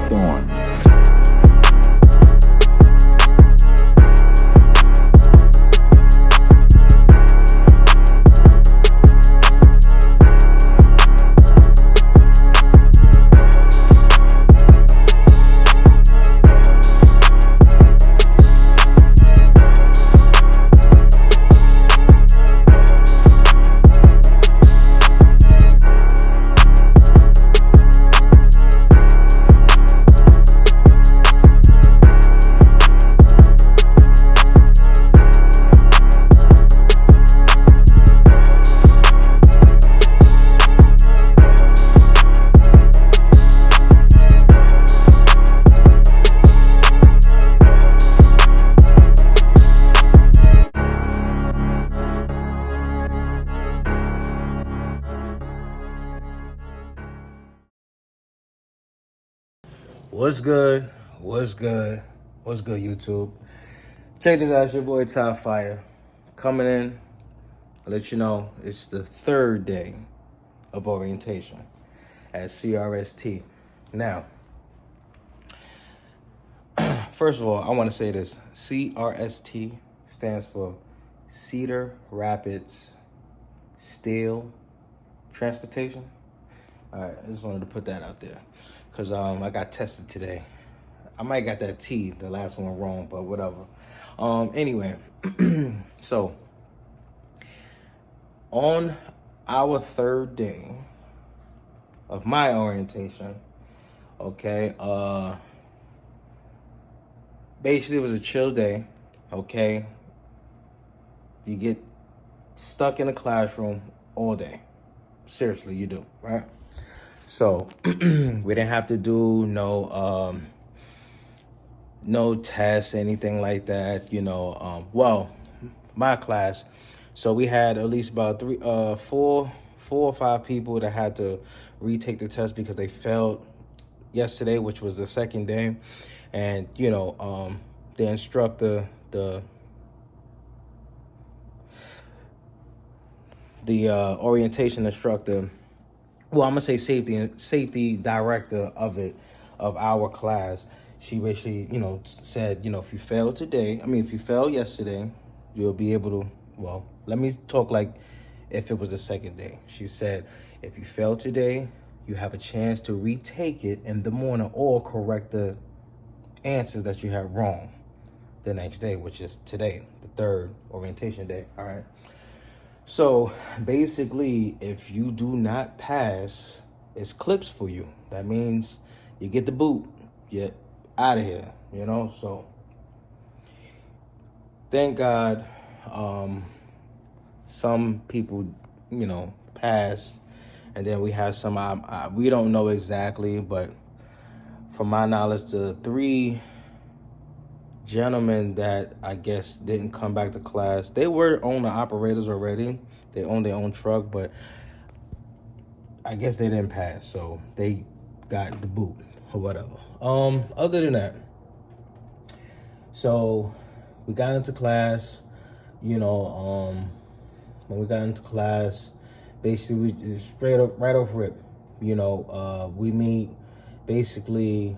storm. What's good? What's good? What's good, YouTube? Check this out, your boy Top Fire. Coming in, I'll let you know it's the third day of orientation at CRST. Now, first of all, I want to say this. CRST stands for Cedar Rapids Steel Transportation. All right, I just wanted to put that out there because I got tested today. I might got that T, the last one, wrong, but whatever. Anyway, so on our third day of my orientation, okay, basically it was a chill day, okay? You get stuck in a classroom all day. Seriously, you do, right? So we didn't have to do no tests, anything like that, well, my class. So we had at least about four or five people that had to retake the test because they failed yesterday, which was the second day. And, the instructor, the orientation instructor, well, I'm gonna say safety director of our class. She basically, said, if you fail if you fail yesterday, you'll be able to, well, let me talk like if it was the second day. She said, if you fail today, you have a chance to retake it in the morning or correct the answers that you have wrong the next day, which is today, the third orientation day. All right. So basically, if you do not pass, it's clips for you. That means you get the boot, get out of here, So thank God, some people, passed, and then we had some. We don't know exactly, but from my knowledge, the three gentlemen that I guess didn't come back to class, they were owner operators already. They own their own truck, but I guess they didn't pass, so they got the boot or whatever. Other than that, so we got into class, when we got into class, basically we straight up right off rip, we meet basically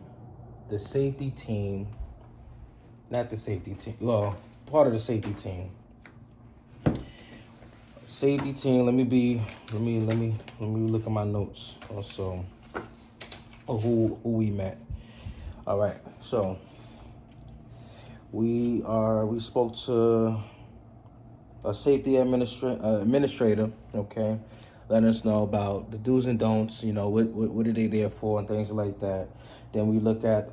the safety team. Not the safety team. Well, part of the safety team. Safety team. Let me look at my notes also. Who we met. All right. So we spoke to a safety administrator. Okay, letting us know about the do's and don'ts. What are they there for and things like that. Then we look at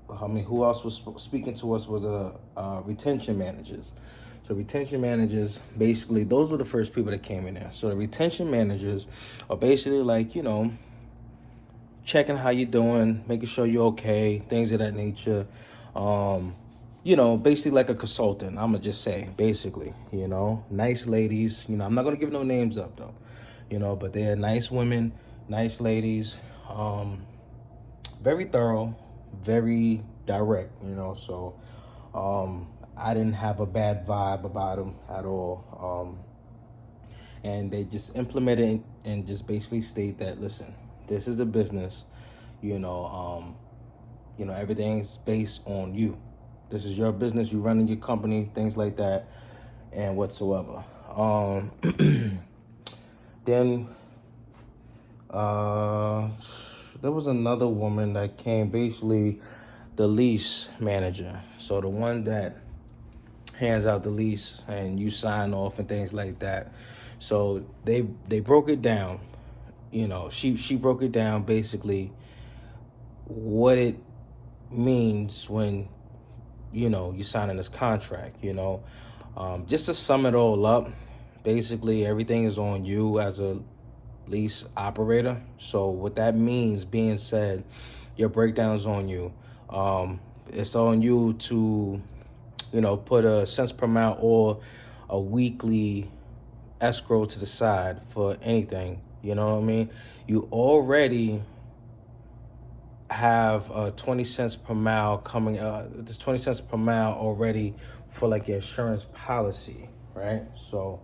who else was speaking to us was retention managers. So retention managers, basically, those were the first people that came in there. So the retention managers are basically like, checking how you're doing, making sure you're okay, things of that nature. Basically like a consultant, I'm going to just say, basically, nice ladies. I'm not going to give no names up, though, but they're nice women, nice ladies, very thorough, very direct, so I didn't have a bad vibe about them at all. And they just implemented and just basically state that, listen, this is the business, You know, everything's based on you. This is your business. You running your company, things like that, and whatsoever. Then there was another woman that came, basically the lease manager. So the one that hands out the lease and you sign off and things like that. So they broke it down. You know, she broke it down basically what it means when, you know, you signing this contract, you know. Just to sum it all up, basically everything is on you as a lease operator. So what that means being said, your breakdown is on you. It's on you to, you know, put a cents per mile or a weekly escrow to the side for anything. You know what I mean? You already have 20 cents per mile coming. There's 20 cents per mile already for like your insurance policy, right? So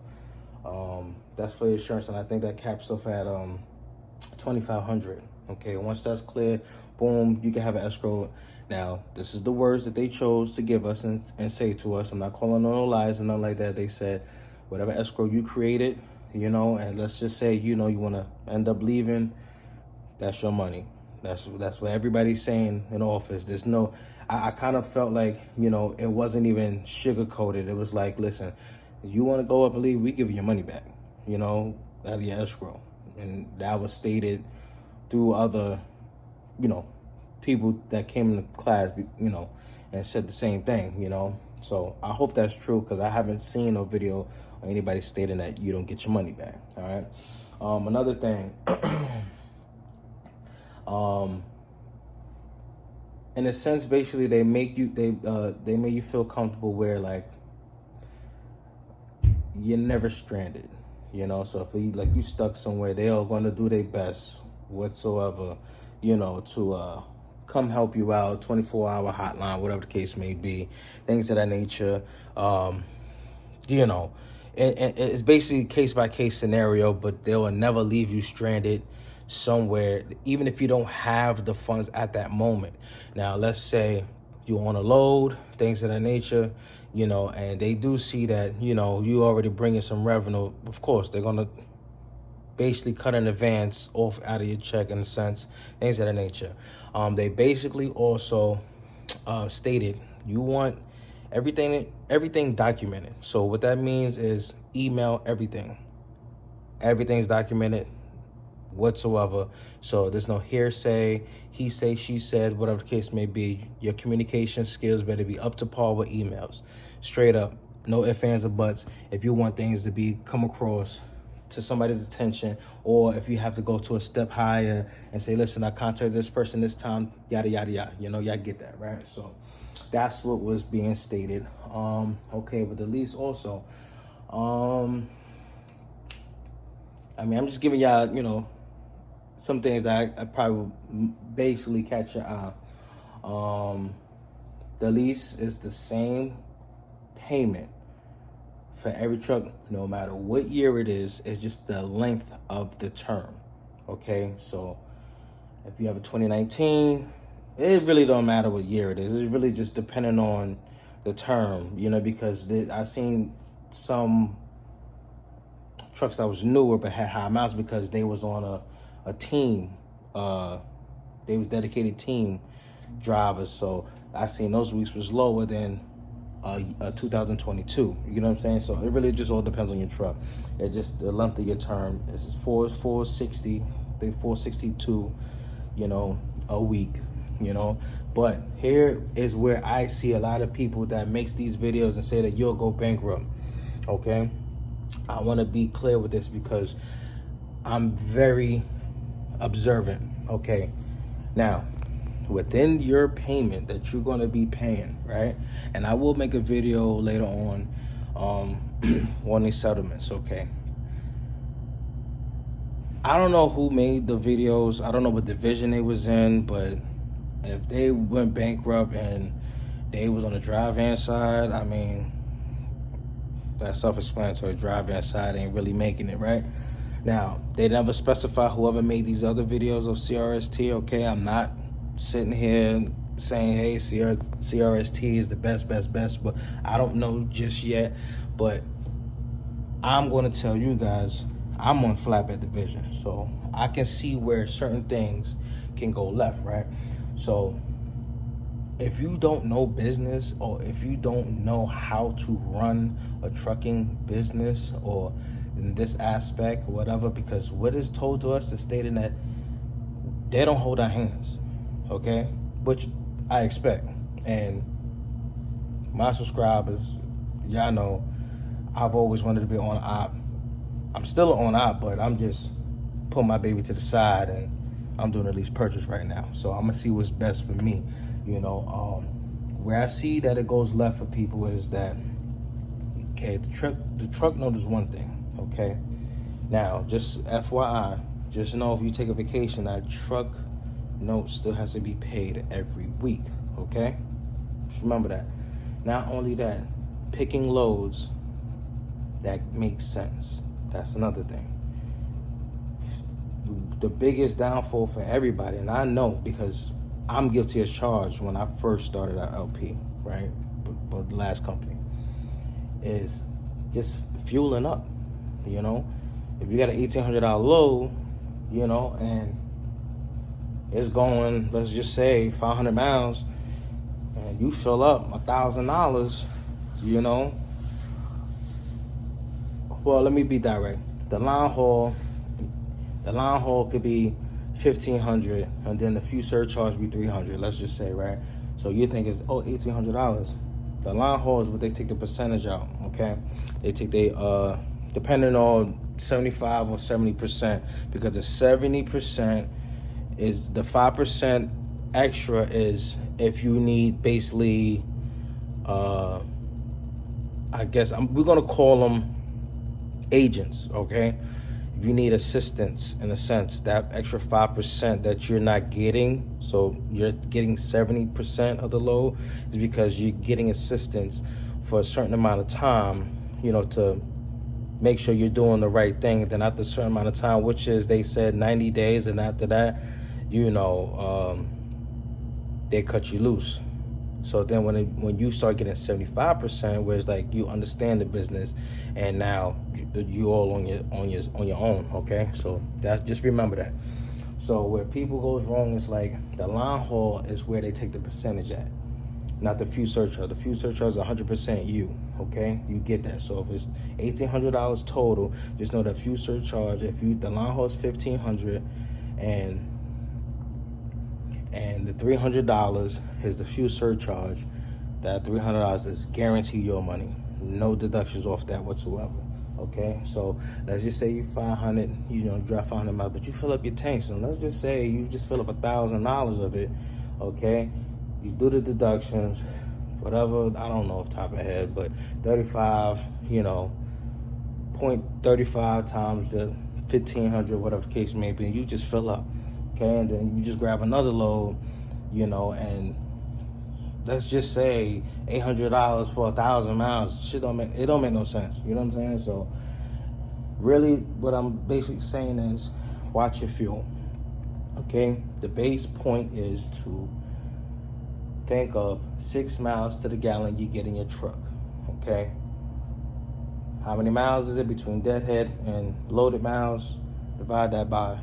that's for your insurance, and I think that caps off at $2,500. Okay, once that's clear, boom, you can have an escrow. Now, this is the words that they chose to give us and say to us. I'm not calling no lies and nothing like that. They said, whatever escrow you created, you know, and let's just say, you know, you want to end up leaving, that's your money. That's what everybody's saying in office. There's no, I kind of felt like, you know, it wasn't even sugar-coated. It was like, listen, if you want to go up and leave, we give you your money back, you know, out of your escrow. And that was stated through other, you know, people that came in the class, you know, and said the same thing, you know. So I hope that's true, because I haven't seen a video or anybody stating that you don't get your money back. All right. Another thing, in a sense, basically they make you feel comfortable where like you're never stranded, you know. So if you stuck somewhere, they are going to do their best whatsoever, you know, to come help you out. 24-hour hotline, whatever the case may be, things of that nature. You know, it's basically case by case scenario, but they will never leave you stranded somewhere, even if you don't have the funds at that moment. Now, let's say you on a load, things of that nature, you know, and they do see that, you know, you already bringing some revenue. Of course, they're going to basically cut an advance off out of your check in a sense, things of that nature. They basically also stated you want everything documented. So what that means is email everything. Everything's documented whatsoever. So there's no hearsay, he say, she said, whatever the case may be. Your communication skills better be up to par with emails. Straight up, no ifs, ands, or buts. If you want things to come across to somebody's attention, or if you have to go to a step higher and say, listen, I contacted this person this time, yada, yada, yada. You know, y'all get that, right? So that's what was being stated. Okay, but the lease also. I mean, I'm just giving y'all, you know, some things I probably basically catch your eye. The lease is the same payment for every truck, no matter what year it is. It's just the length of the term. Okay, so if you have a 2019, it really don't matter what year it is. It's really just depending on the term, you know, because I seen some trucks that was newer but had high amounts because they was on a team. They was dedicated team drivers. So I seen those weeks was lower than 2022. You know what I'm saying? So it really just all depends on your truck. It just the length of your term is 460, I think 462, you know, a week, you know. But here is where I see a lot of people that makes these videos and say that you'll go bankrupt. Okay, I want to be clear with this because I'm very observant. Okay, now within your payment that you're going to be paying, right? And I will make a video later on on these settlements. Okay, I don't know who made the videos. I don't know what division they was in, but if they went bankrupt and they was on the dry van side, I mean, that's self-explanatory. Dry van side ain't really making it, right? Now, they never specify whoever made these other videos of CRST, okay? I'm not sitting here saying, hey, CRST is the best, but I don't know just yet. But I'm going to tell you guys, I'm on flatbed division, so I can see where certain things can go left, right? So if you don't know business, or if you don't know how to run a trucking business, or in this aspect or whatever, because what is told to us is stating that they don't hold our hands, okay? Which I expect. And my subscribers, y'all know, I've always wanted to be on op. I'm still on op, but I'm just putting my baby to the side, and I'm doing a lease purchase right now. So I'm gonna see what's best for me. Where I see that it goes left for people is that, okay, the truck note is one thing, okay? Now, just FYI, just know if you take a vacation, that truck note still has to be paid every week, okay? Just remember that. Not only that, picking loads that makes sense. That's another thing. The biggest downfall for everybody, and I know because I'm guilty as charged when I first started at LP, right? But the last company, is just fueling up, If you got an $1,800 load, and it's going, let's just say 500 miles, and you fill up $1,000, well, let me be direct. The line haul could be $1,500, and then the fuel surcharge be $300. Let's just say, right? So you think it's $1,800. The line haul is what they take the percentage out. Okay, they take depending on 75 or 70%, because the 70% is the 5% extra is if you need basically, I guess we're gonna call them agents, okay? If you need assistance, in a sense, that extra 5% that you're not getting, so you're getting 70% of the load, is because you're getting assistance for a certain amount of time, to make sure you're doing the right thing. Then after a certain amount of time, which is, they said 90 days, and after that, they cut you loose. So then when you start getting 75%, where it's like you understand the business, and now you all on your own, okay? So just remember that. So where people goes wrong is like the line haul is where they take the percentage at, not the fuel surcharge. The fuel surcharge is 100% you, okay? You get that. So if it's $1,800 total, just know that fuel surcharge. The line haul is $1,500, and the $300 is the fuel surcharge. That $300 is guaranteed your money. No deductions off that whatsoever. Okay, so let's just say you 500, drive 500 miles, but you fill up your tank. So let's just say you just fill up $1,000 of it. Okay, you do the deductions, whatever. I don't know off the top of my head, but 35, 0.35 times the 1,500, whatever the case may be, and you just fill up. Okay, and then you just grab another load, and let's just say $800 for 1,000 miles. It don't make no sense. You know what I'm saying? So really, what I'm basically saying is, watch your fuel. Okay, the base point is to think of 6 miles to the gallon you get in your truck. Okay, how many miles is it between deadhead and loaded miles? Divide that by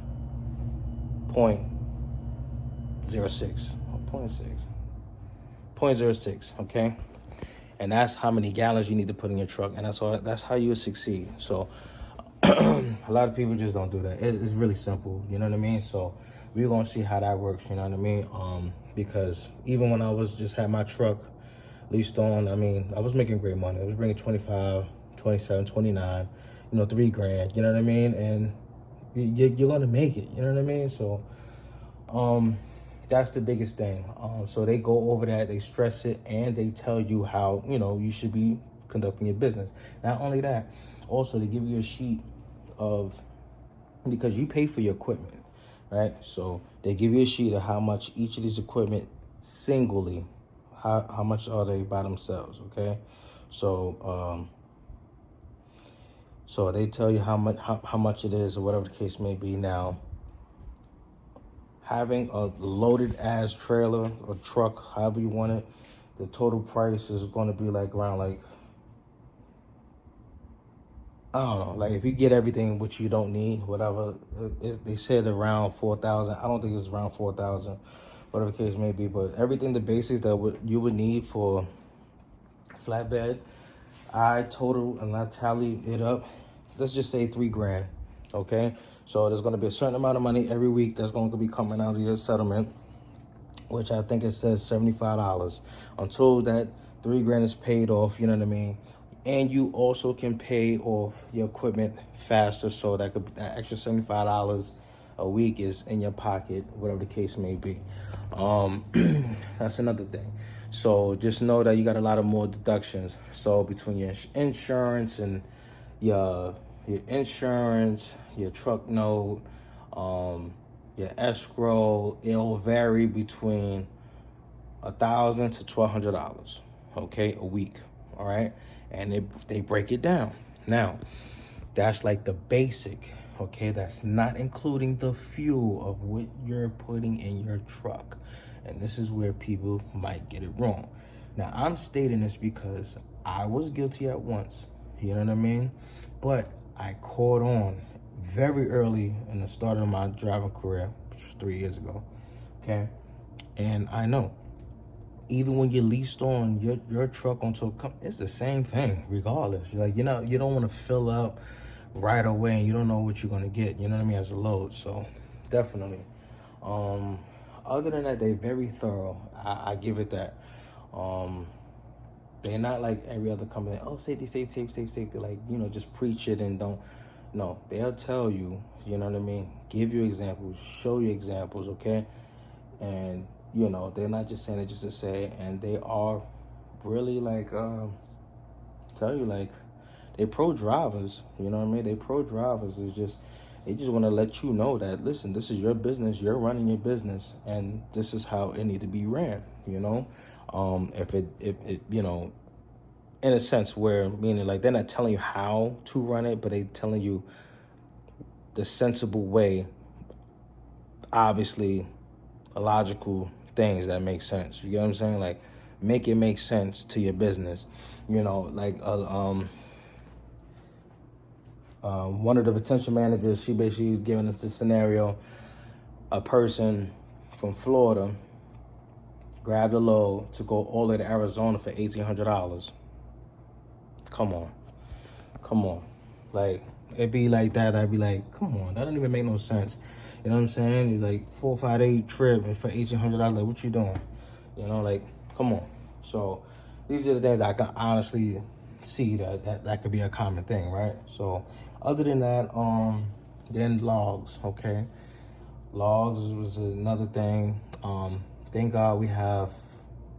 0.06 or 0.06, okay? And that's how many gallons you need to put in your truck, and that's how you succeed. So a lot of people just don't do that. It's really simple, you know what I mean? So we're gonna see how that works, you know what I mean? Because even when I had my truck leased on, I was making great money. I was bringing 25, 27, 29, $3,000, you know what I mean? And you're gonna make it, you know what I mean? So that's the biggest thing. So they go over that, they stress it, and they tell you how, you should be conducting your business. Not only that, also they give you a sheet because you pay for your equipment, right? So they give you a sheet of how much each of these equipment singly, how much are they by themselves, okay? So they tell you how much it is, or whatever the case may be. Now, having a loaded ass trailer or truck, however you want it, the total price is going to be like around like, I don't know, like if you get everything which you don't need, whatever, they said around 4,000. I don't think it's around 4,000, whatever the case may be. But everything, the basics that you would need for flatbed, I total and I tally it up. Let's just say $3,000. Okay, so there's going to be a certain amount of money every week that's going to be coming out of your settlement, which I think it says $75. Until that $3,000 is paid off, you know what I mean? And you also can pay off your equipment faster, so that extra $75 a week is in your pocket, whatever the case may be. That's another thing. So just know that you got a lot of more deductions. So between your insurance and your insurance, your truck note, your escrow, it'll vary between $1,000 to $1,200, okay, a week. All right, and they break it down. Now, that's like the basic, okay? That's not including the fuel of what you're putting in your truck. And this is where people might get it wrong. Now, I'm stating this because I was guilty at once, you know what I mean? But I caught on very early in the start of my driving career, which was 3 years ago, okay? And I know, even when you leased on your truck onto a company, it's the same thing regardless. You're like, you know, you don't want to fill up right away and you don't know what you're going to get, you know what I mean, as a load. So definitely. Other than that, they're very thorough. I give it that. They're not like every other company, oh, safety, safety. Like, you know, just preach it and don't. No, they'll tell you, you know what I mean? Give you examples, show you examples, okay? And, you know, they're not just saying it just to say, and they are really like, tell you like, they pro drivers, you know what I mean? They pro drivers is just, they just want to let you know that, listen, this is your business, you're running your business, and this is how it needs to be ran, you know? If it, you know, in a sense where, meaning like they're not telling you how to run it, but they telling you the sensible way, obviously, a logical things that make sense. You get what I'm saying? Like, make it make sense to your business. You know, like one of the retention managers, she basically was giving us the scenario. A person from Florida grabbed a load to go all the way to Arizona for $1,800. Come on. Like, it'd be like that. I'd be like, come on, that don't even make no sense. You know what I'm saying? It's like 4 or 5 day trip and for $1,800. Like, what you doing? You know, like, come on. So these are the things I can honestly see that could be a common thing, right? So other than that, then logs, okay? Logs was another thing. Thank God we have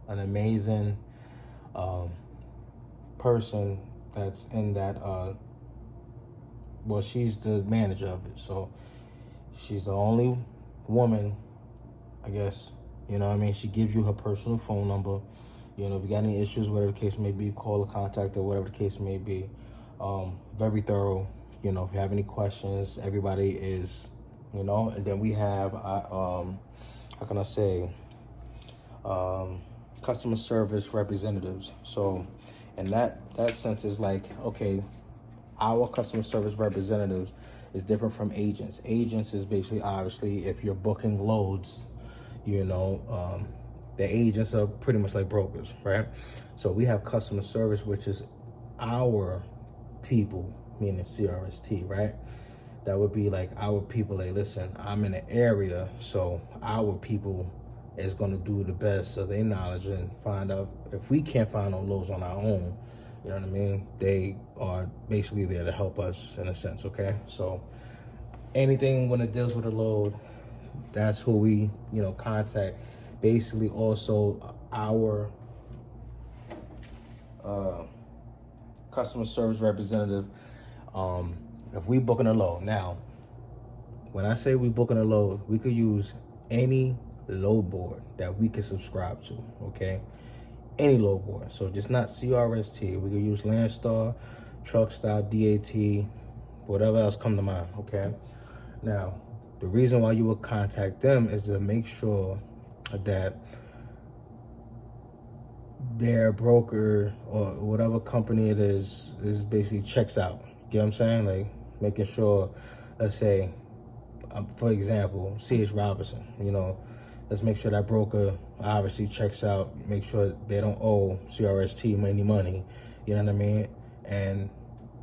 an amazing person that's in that, well, she's the manager of it. So she's the only woman, I guess, you know what I mean? She gives you her personal phone number. You know, if you got any issues, whatever the case may be, call or contact her, whatever the case may be. Very thorough. You know, if you have any questions, everybody is, you know. And then we have, how can I say, customer service representatives. So in that sense, is like, okay, our customer service representatives is different from agents. Agents is basically, obviously, if you're booking loads, you know, the agents are pretty much like brokers, right? So we have customer service, which is our people, meaning CRST, right? That would be like our people, like, listen, I'm in the area, so our people is going to do the best of their knowledge and find out if we can't find no loads on our own. You know what I mean? They are basically there to help us in a sense, okay? So anything when it deals with a load, that's who we, you know, contact. Basically also our customer service representative, if we booking a load. Now, when I say we booking a load, we could use any load board that we can subscribe to, okay? Any load board. So just not CRST. We could use Landstar, Truck Stop, DAT, whatever else come to mind, okay? Now, The reason why you would contact them is to make sure that their broker or whatever company it is basically checks out. You get what I'm saying? Like making sure, let's say, for example, C.H. Robinson, let's make sure that broker obviously checks out, make sure they don't owe CRST any money, you know what I mean? And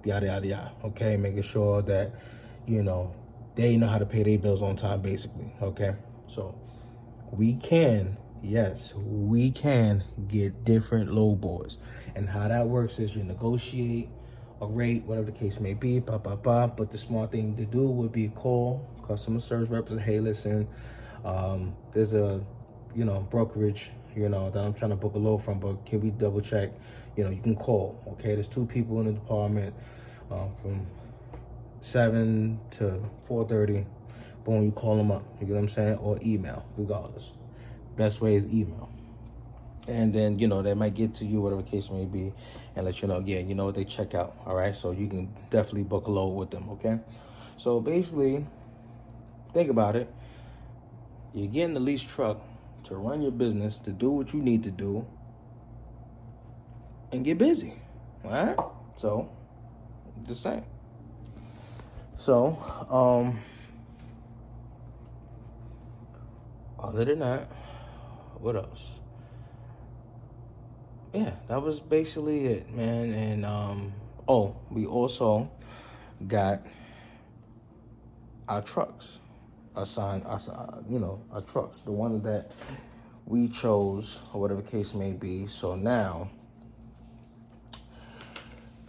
yada, yada, yada, okay? Making sure that, they know how to pay their bills on time, basically, okay? So we can get different low boards. And how that works is you negotiate a rate, whatever the case may be, but the smart thing to do would be call customer service representative. Hey, listen, there's a brokerage that I'm trying to book a load from, but can we double check? You can call. Okay, there's 2 people in the department from 7 to 4:30. Boom, you call them up. You get what I'm saying? Or email, regardless. Best way is email. And then, they might get to you, whatever the case may be, and let you know, they check out, all right? So you can definitely book a load with them, okay? So basically, think about it. You're getting the lease truck to run your business, to do what you need to do, and get busy, all right? So, just saying. So, other than that, what else? Yeah, that was basically it, man. And we also got our trucks assigned, our trucks, the ones that we chose or whatever case may be. So now,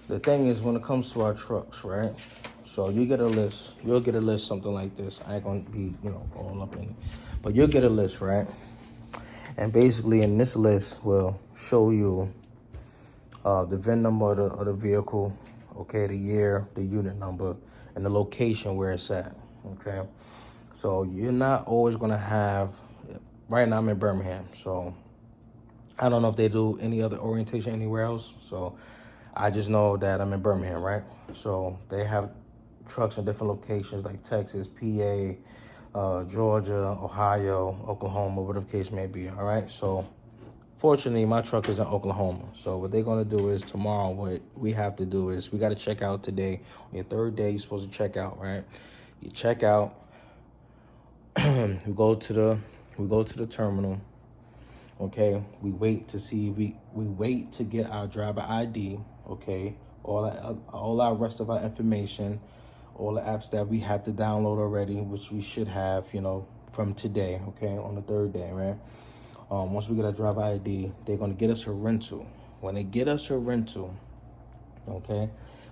the thing is, when it comes to our trucks, right? So you get a list. You'll get a list, something like this. I ain't gonna be, all up in it, but you'll get a list, right? And basically, in this list, will show you the VIN number of the vehicle, okay, the year, the unit number, and the location where it's at, okay? So you're not always going to have, right now I'm in Birmingham, so I don't know if they do any other orientation anywhere else, so I just know that I'm in Birmingham, right? So they have trucks in different locations like Texas, PA, Georgia, Ohio, Oklahoma, whatever the case may be, all right? So fortunately, my truck is in Oklahoma. So what they're going to do is tomorrow, what we have to do is we got to check out today. On your 3rd day, you're supposed to check out, right? You check out. we go to the terminal. Okay, we wait to see. We wait to get our driver ID. Okay, all our rest of our information, all the apps that we have to download already, which we should have, from today. Okay, on the 3rd day, right? Once we get our driver ID, they're going to get us a rental. When they get us a rental, okay,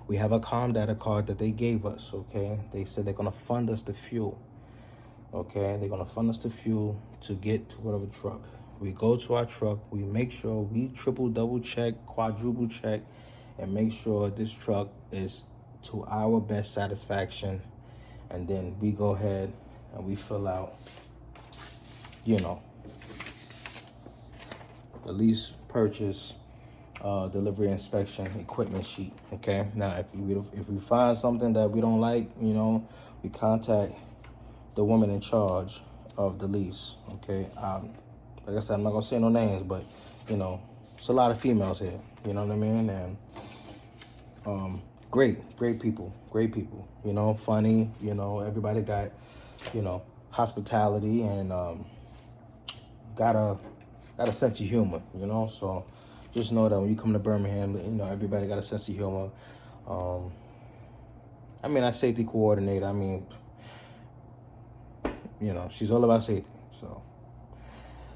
we have a calm data card that they gave us, okay? They said they're going to fund us the fuel, okay? They're going to fund us the fuel to get to whatever truck. We go to our truck, we make sure we triple, double check, quadruple check, and make sure this truck is to our best satisfaction. And then we go ahead and we fill out, the lease purchase, delivery inspection equipment sheet. Okay. Now, if we find something that we don't like, we contact the woman in charge of the lease. Okay. Like I said, I'm not gonna say no names, but it's a lot of females here. You know what I mean? And great people. Funny. Everybody got hospitality and got a sense of humor, so just know that when you come to Birmingham, everybody got a sense of humor. Our safety coordinator, she's all about safety. So,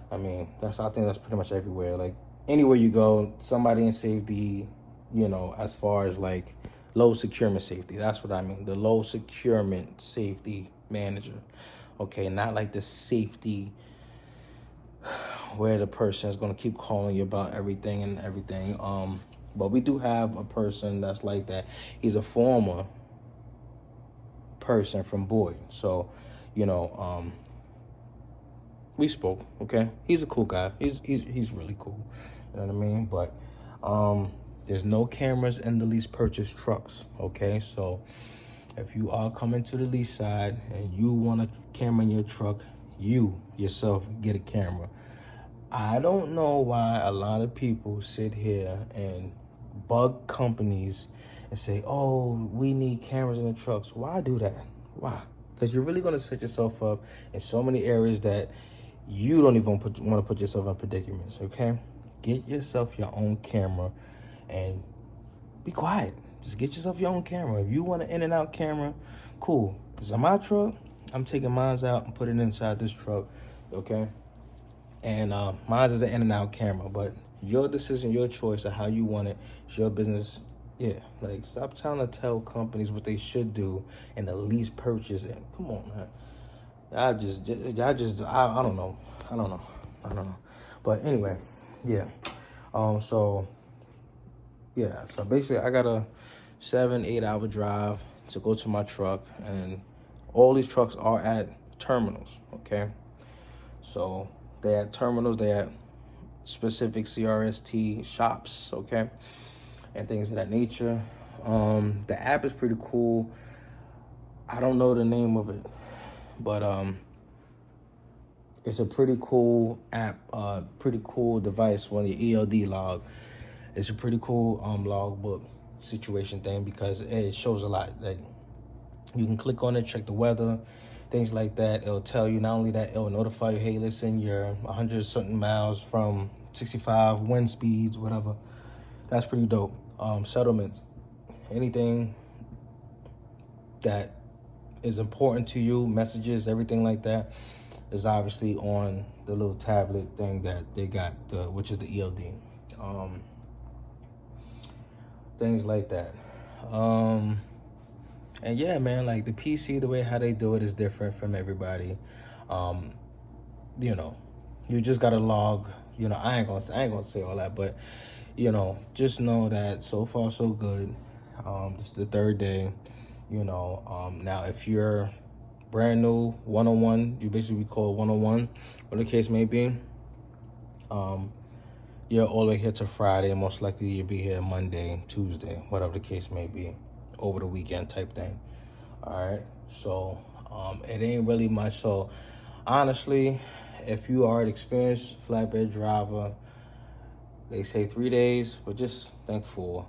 I think that's pretty much everywhere. Like, anywhere you go, somebody in safety, as far as like low securement safety, that's what I mean. The low securement safety manager. Okay, not like the safety where the person is going to keep calling you about everything. But we do have a person that's like that. He's a former person from Boyd. So, we spoke, okay? He's a cool guy. He's really cool. You know what I mean? But there's no cameras in the lease purchase trucks, okay? So if you are coming to the lease side and you want a camera in your truck, you yourself get a camera. I don't know why a lot of people sit here and bug companies and say, oh, we need cameras in the trucks. Why do that? Why? Because you're really going to set yourself up in so many areas that you don't even want to put yourself in predicaments, okay? Get yourself your own camera and be quiet. Just get yourself your own camera. If you want an in and out camera, cool. Because in my truck, I'm taking mine out and putting it inside this truck, okay? And mine is an in and out camera, but your decision, your choice of how you want it. It's your business. Yeah, like stop trying to tell companies what they should do and the lease purchase. And come on, man. I don't know. But anyway, yeah. So basically I got a 7-8 hour drive to go to my truck, and all these trucks are at terminals, okay? So they're at terminals, they're at specific CRST shops, okay? And things of that nature. The app is pretty cool. I don't know the name of it, but it's a pretty cool app, pretty cool device on your ELD log. It's a pretty cool logbook situation thing because it shows a lot. Like you can click on it, check the weather, things like that. It'll tell you, not only that, it'll notify you, hey, listen, you're 100 something miles from 65 wind speeds, whatever. That's pretty dope. Settlements, anything that is important to you, messages, everything like that is obviously on the little tablet thing that they got, which is the ELD. Things like that. And yeah, man, like the PC, the way how they do it is different from everybody. You know, you just gotta log. You know, I ain't gonna say all that, but you know, just know that so far so good. This is the third day. You know, now if you're brand new, 101, you basically call 101, whatever the case may be. You're all the way here to Friday. Most likely you'll be here Monday, Tuesday, whatever the case may be, over the weekend type thing. All right. So it ain't really much. So honestly, if you are an experienced flatbed driver, they say 3 days, but just think 4.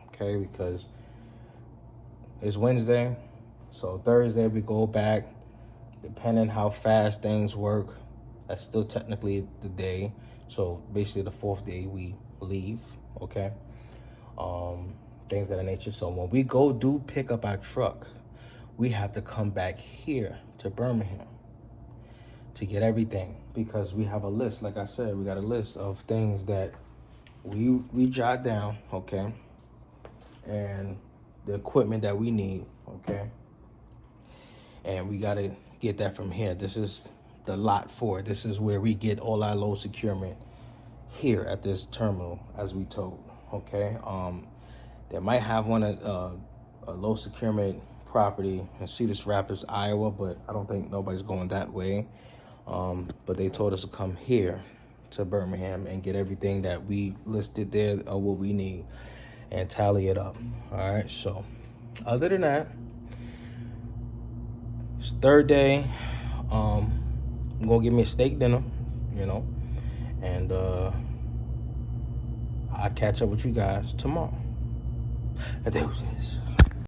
Okay, because it's Wednesday. So Thursday we go back. Depending how fast things work, that's still technically the day. So basically the 4th day we leave, okay? Things of that nature. So when we go do pick up our truck, we have to come back here to Birmingham to get everything, because we have a list. Like I said, we got a list of things that we jot down, okay? And the equipment that we need, okay? And we gotta get that from here. This is the lot 4. This is where we get all our load securement here at this terminal, as we told, okay? They might have one at a low securement property in Cedar Rapids, Iowa, but I don't think nobody's going that way. But they told us to come here to Birmingham and get everything that we listed there, or what we need, and tally it up. All right, so other than that, it's third day. I'm gonna give me a steak dinner, you know, and I'll catch up with you guys tomorrow. And there was this.